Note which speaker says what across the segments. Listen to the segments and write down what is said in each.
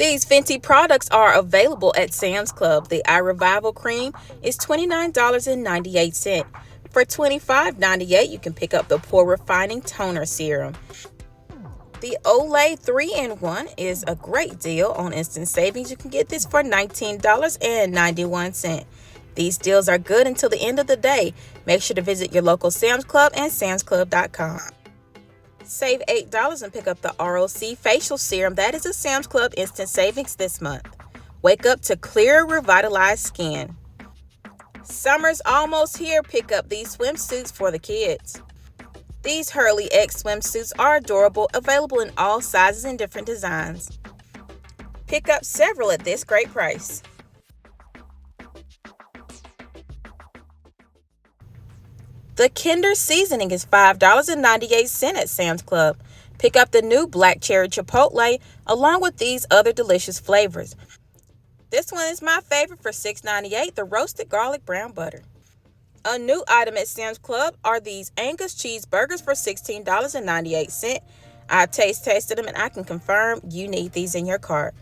Speaker 1: These Fenty products are available at Sam's Club. The Eye Revival Cream is $29.98. For $25.98, you can pick up the Pore Refining Toner Serum. The Olay 3-in-1 is a great deal on instant savings. You can get this for $19.91. These deals are good until the end of the day. Make sure to visit your local Sam's Club and samsclub.com. Save $8 and pick up the ROC Facial Serum. That is a Sam's Club instant savings this month. Wake up to clear, revitalized skin. Summer's almost here. Pick up these swimsuits for the kids. These Hurley X swimsuits are adorable, available in all sizes and different designs. Pick up several at this great price. The Kinder seasoning is $5.98 at Sam's Club. Pick up the new Black Cherry Chipotle along with these other delicious flavors. This one is my favorite for $6.98, the roasted garlic brown butter. A new item at Sam's Club are these Angus cheeseburgers for $16.98. I tasted them and I can confirm you need these in your cart.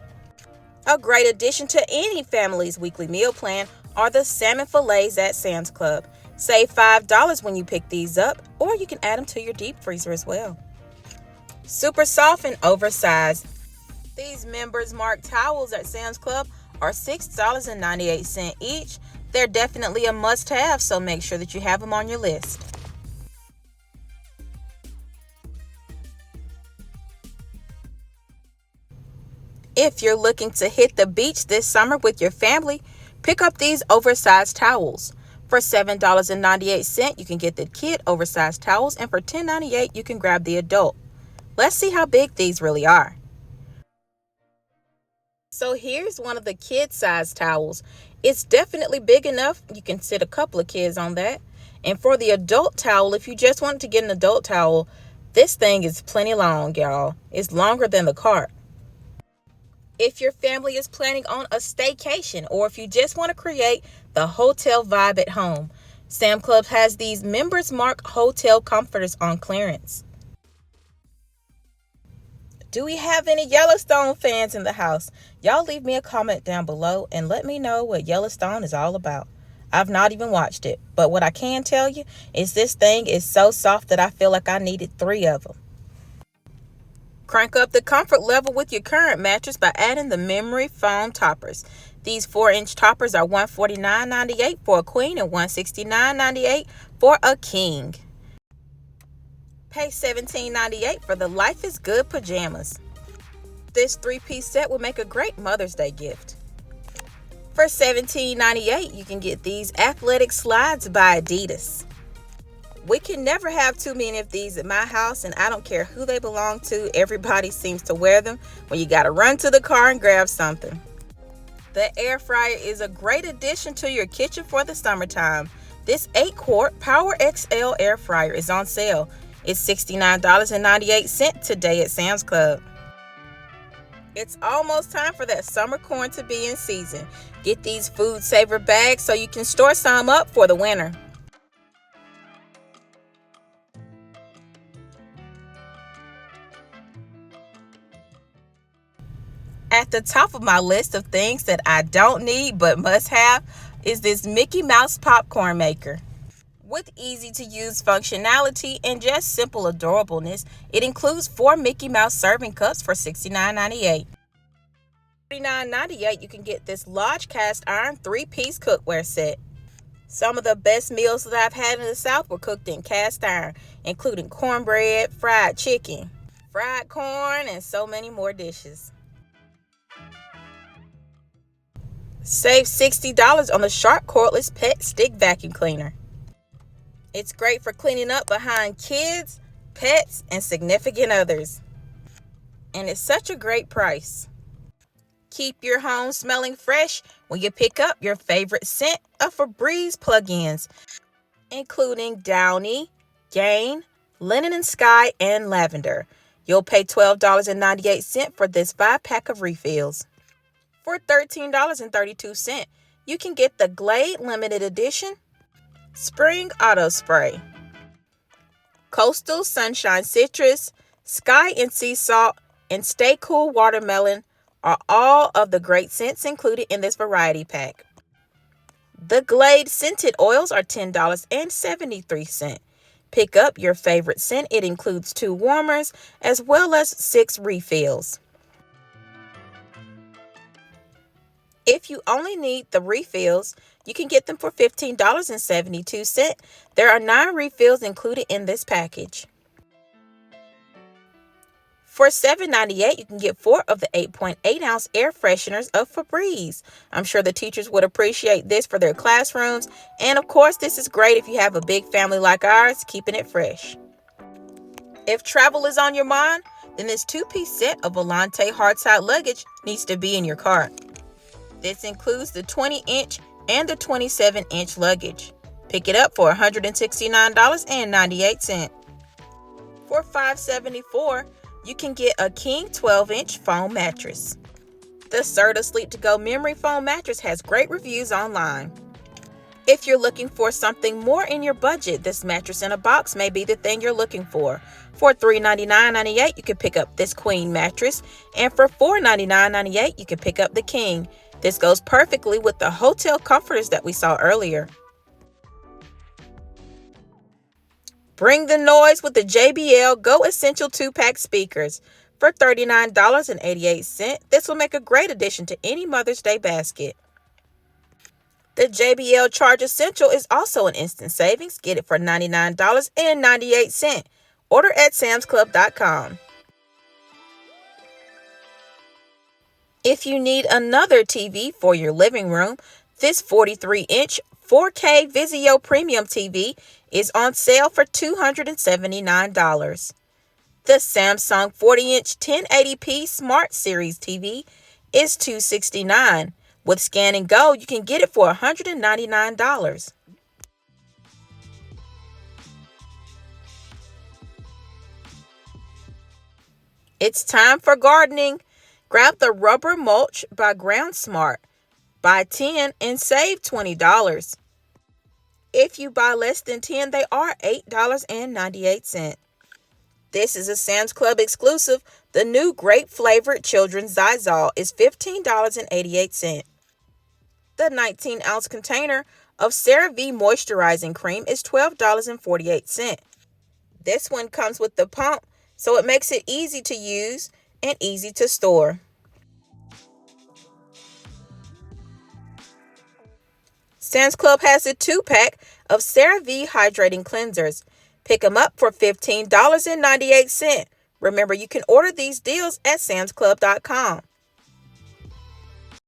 Speaker 1: A great addition to any family's weekly meal plan are the salmon fillets at Sam's Club. Save $5 when you pick these up, or you can add them to your deep freezer as well. Super soft and oversized. These Members Mark towels at Sam's Club are $6.98 each. They're definitely a must-have, so make sure that you have them on your list. If you're looking to hit the beach this summer with your family, pick up these oversized towels. For $7.98, you can get the kid oversized towels, and for $10.98, you can grab the adult. Let's see how big these really are. So here's one of the kid-sized towels. It's definitely big enough. You can sit a couple of kids on that. And for the adult towel, if you just want to get an adult towel, this thing is plenty long, y'all. It's longer than the cart. If your family is planning on a staycation, or if you just want to create the hotel vibe at home, Sam's Club has these Members Mark hotel comforters on clearance. Do we have any Yellowstone fans in the house? Y'all leave me a comment down below and let me know what Yellowstone is all about. I've not even watched it, but what I can tell you is this thing is so soft that I feel like I needed 3 of them. Crank up the comfort level with your current mattress by adding the memory foam toppers. These 4-inch toppers are $149.98 for a queen and $169.98 for a king. Pay $17.98 for the Life is Good pajamas. This 3-piece set will make a great Mother's Day gift. For $17.98, you can get these athletic slides by Adidas. We can never have too many of these at my house, and I don't care who they belong to. Everybody seems to wear them when you got to run to the car and grab something. The air fryer is a great addition to your kitchen for the summertime. This 8-quart Power XL air fryer is on sale. It's $69.98 today at Sam's Club. It's almost time for that summer corn to be in season. Get these food saver bags so you can store some up for the winter. At the top of my list of things that I don't need but must have is this Mickey Mouse popcorn maker. With easy-to-use functionality and just simple adorableness, it includes 4 Mickey Mouse serving cups for $69.98. $49.98, you can get this Lodge cast iron 3-piece cookware set. Some of the best meals that I've had in the South were cooked in cast iron, including cornbread, fried chicken, fried corn, and so many more dishes. Save $60 on the Shark cordless pet stick vacuum cleaner. It's great for cleaning up behind kids, pets, and significant others. And it's such a great price. Keep your home smelling fresh when you pick up your favorite scent of Febreze plug-ins, including Downy, Gain, Linen and Sky, and Lavender. You'll pay $12.98 for this 5-pack of refills. For $13.32, you can get the Glade Limited Edition Spring Auto Spray, Coastal Sunshine Citrus, Sky and Sea Salt, and Stay Cool Watermelon, are all of the great scents included in this variety pack. The Glade scented oils are $10.73. Pick up your favorite scent. It includes 2 warmers as well as 6 refills. If you only need the refills, you can get them for $15.72. There are 9 refills included in this package. For $7.98, you can get 4 of the 8.8-ounce air fresheners of Febreze. I'm sure the teachers would appreciate this for their classrooms. And of course, this is great if you have a big family like ours, keeping it fresh. If travel is on your mind, then this 2-piece set of Volante hard-side luggage needs to be in your cart. This includes the 20-inch and the 27-inch luggage. Pick it up for $169.98. For $574, you can get a king 12-inch foam mattress. The Serta Sleep To Go memory foam mattress has great reviews online. If you're looking for something more in your budget, this mattress in a box may be the thing you're looking for. For $399.98, you can pick up this queen mattress, and for $499.98, you can pick up the king. This goes perfectly with the hotel comforters that we saw earlier. Bring the noise with the JBL Go Essential 2-pack speakers. For $39.88, this will make a great addition to any Mother's Day basket. The JBL Charge Essential is also an instant savings. Get it for $99.98. Order at samsclub.com. If you need another TV for your living room, this 43-inch 4K Vizio Premium TV is on sale for $279. The Samsung 40-inch 1080p Smart Series TV is $269. With Scan and Go, you can get it for $199. It's time for gardening. Grab the rubber mulch by Ground Smart. Buy 10 and save $20. If you buy less than 10, they are $8.98. This is a Sam's Club exclusive. The new grape flavored children's Zysol is $15.88. The 19-ounce container of CeraVe moisturizing cream is $12.48. This one comes with the pump, so it makes it easy to use and easy to store. Sam's Club has a 2-pack of CeraVe hydrating cleansers. Pick them up for $15.98. Remember, you can order these deals at samsclub.com.